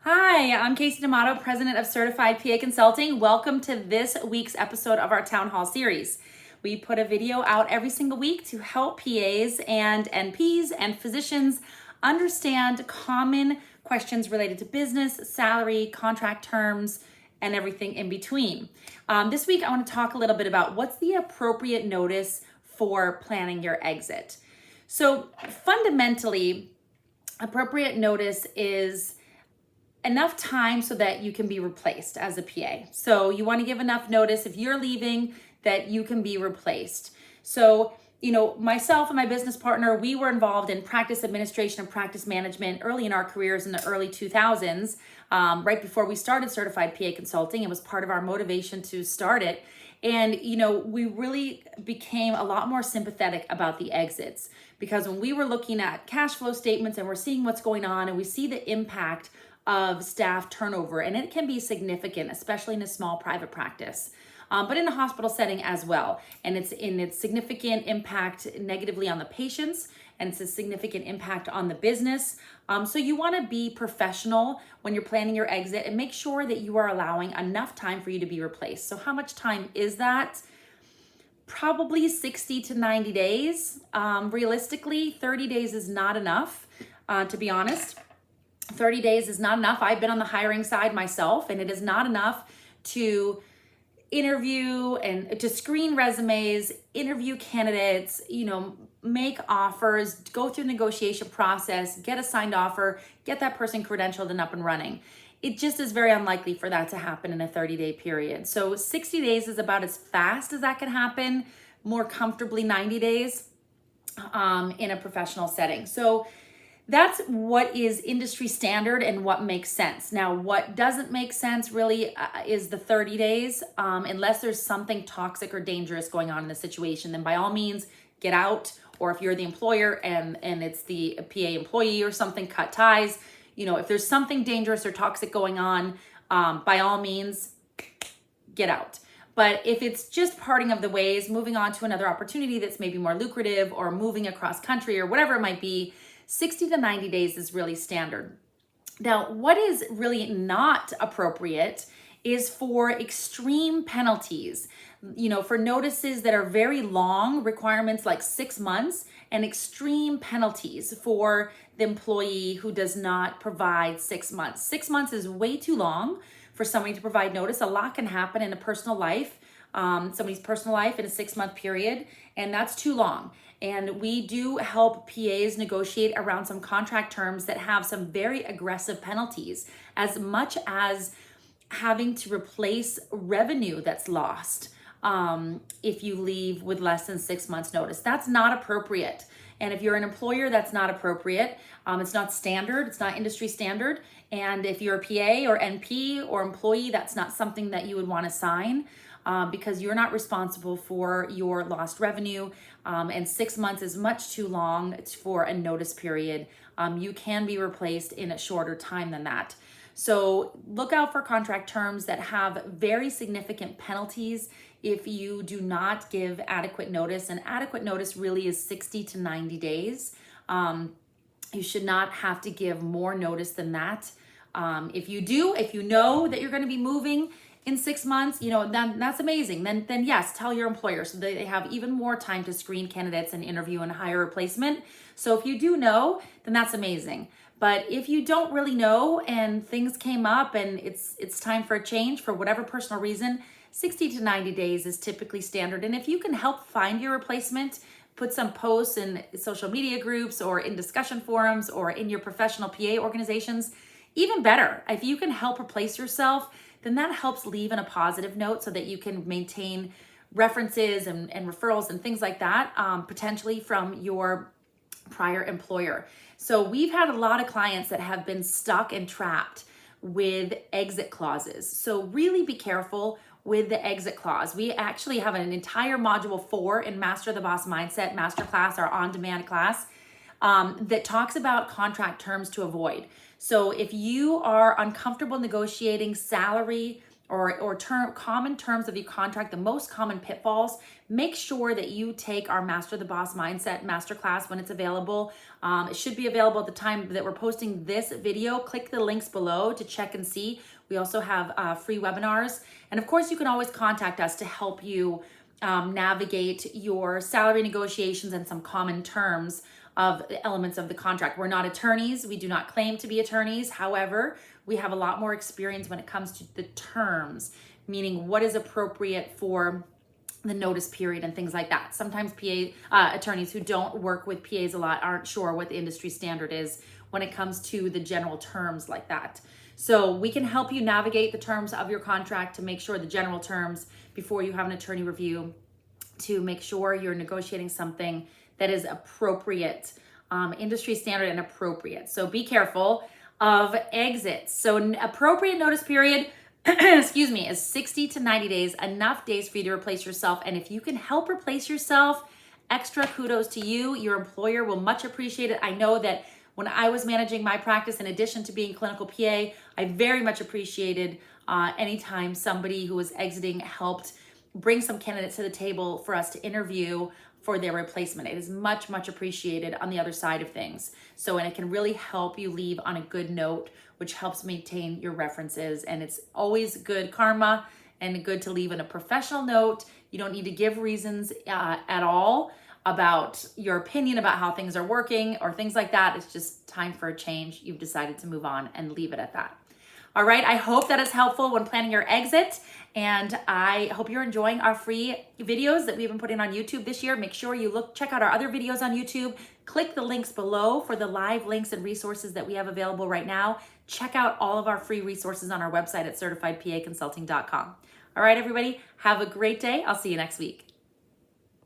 Hi, I'm Kasey D'Amato, President of Certified PA Consulting. Welcome to this week's episode of our Town Hall series. We put a video out every single week to help PAs and NPs and physicians understand common questions related to business, salary, contract terms, and everything in between. This week, I want to talk a little bit about what's the appropriate notice for planning your exit. So fundamentally, appropriate notice is enough time so that you can be replaced as a PA. So you want to give enough notice if you're leaving that you can be replaced. So, myself and my business partner, we were involved in practice administration and practice management early in our careers in the early 2000s, right before we started Certified PA Consulting. It was part of our motivation to start it. And, we really became a lot more sympathetic about the exits because when we were looking at cash flow statements and we're seeing what's going on and we see the impact of staff turnover, and it can be significant, especially in a small private practice, but in a hospital setting as well. And it's significant impact negatively on the patients, and it's a significant impact on the business. So you want to be professional when you're planning your exit and make sure that you are allowing enough time for you to be replaced. So how much time is that? Probably 60 to 90 days. Realistically, 30 days is not enough, to be honest. 30 days is not enough. I've been on the hiring side myself, and it is not enough to interview and to screen resumes, interview candidates, make offers, go through the negotiation process, get a signed offer, get that person credentialed and up and running. It just is very unlikely for that to happen in a 30-day period. So 60 days is about as fast as that can happen, more comfortably 90 days in a professional setting. So that's what is industry standard and what makes sense. Now, what doesn't make sense really is the 30 days. Unless there's something toxic or dangerous going on in the situation, then by all means, get out. Or if you're the employer and it's the PA employee or something, cut ties. If there's something dangerous or toxic going on, by all means, get out. But if it's just parting of the ways, moving on to another opportunity that's maybe more lucrative or moving across country or whatever it might be, 60 to 90 days is really standard. Now, what is really not appropriate is for extreme penalties, for notices that are very long, requirements like 6 months, and extreme penalties for the employee who does not provide 6 months. 6 months is way too long for somebody to provide notice. A lot can happen in a personal life, somebody's personal life in a 6-month period, and that's too long. And we do help PAs negotiate around some contract terms that have some very aggressive penalties, as much as having to replace revenue that's lost if you leave with less than 6 months notice. That's not appropriate. And if you're an employer, that's not appropriate. It's not standard. It's not industry standard. And if you're a PA or NP or employee, that's not something that you would want to sign. Because you're not responsible for your lost revenue, and 6 months is much too long for a notice period. You can be replaced in a shorter time than that. So look out for contract terms that have very significant penalties if you do not give adequate notice, and adequate notice really is 60 to 90 days. You should not have to give more notice than that. If you know that you're going to be moving in 6 months, then that's amazing. Then yes, tell your employer so they have even more time to screen candidates and interview and hire a replacement. So if you do know, then that's amazing. But if you don't really know and things came up and it's time for a change for whatever personal reason, 60 to 90 days is typically standard. And if you can help find your replacement, put some posts in social media groups or in discussion forums or in your professional PA organizations, even better. If you can help replace yourself, then that helps leave in a positive note so that you can maintain references and referrals and things like that, potentially from your prior employer. So we've had a lot of clients that have been stuck and trapped with exit clauses. So really be careful with the exit clause. We actually have an entire module 4 in Master the Boss Mindset Masterclass, our on-demand class, that talks about contract terms to avoid. So if you are uncomfortable negotiating salary common terms of your contract, the most common pitfalls, make sure that you take our Master the Boss Mindset Masterclass when it's available. It should be available at the time that we're posting this video. Click the links below to check and see. We also have free webinars. And of course, you can always contact us to help you navigate your salary negotiations and some common terms of elements of the contract. We're not attorneys. We do not claim to be attorneys. However, we have a lot more experience when it comes to the terms, meaning what is appropriate for the notice period and things like that. Sometimes attorneys who don't work with PAs a lot aren't sure what the industry standard is when it comes to the general terms like that. So we can help you navigate the terms of your contract to make sure the general terms before you have an attorney review, to make sure you're negotiating something that is appropriate, industry standard and appropriate. So be careful of exits. So an appropriate notice period, excuse me, is 60 to 90 days, enough days for you to replace yourself. And if you can help replace yourself, extra kudos to you. Your employer will much appreciate it. I know that when I was managing my practice, in addition to being clinical PA, I very much appreciated anytime somebody who was exiting helped bring some candidates to the table for us to interview for their replacement. It is much, much appreciated on the other side of things. So, and it can really help you leave on a good note, which helps maintain your references. And it's always good karma and good to leave on a professional note. You don't need to give reasons at all about your opinion about how things are working or things like that. It's just time for a change. You've decided to move on and leave it at that. All right, I hope that is helpful when planning your exit, and I hope you're enjoying our free videos that we've been putting on YouTube this year. Make sure you check out our other videos on YouTube. Click the links below for the live links and resources that we have available right now. Check out all of our free resources on our website at certifiedpaconsulting.com. All right, everybody, have a great day. I'll see you next week.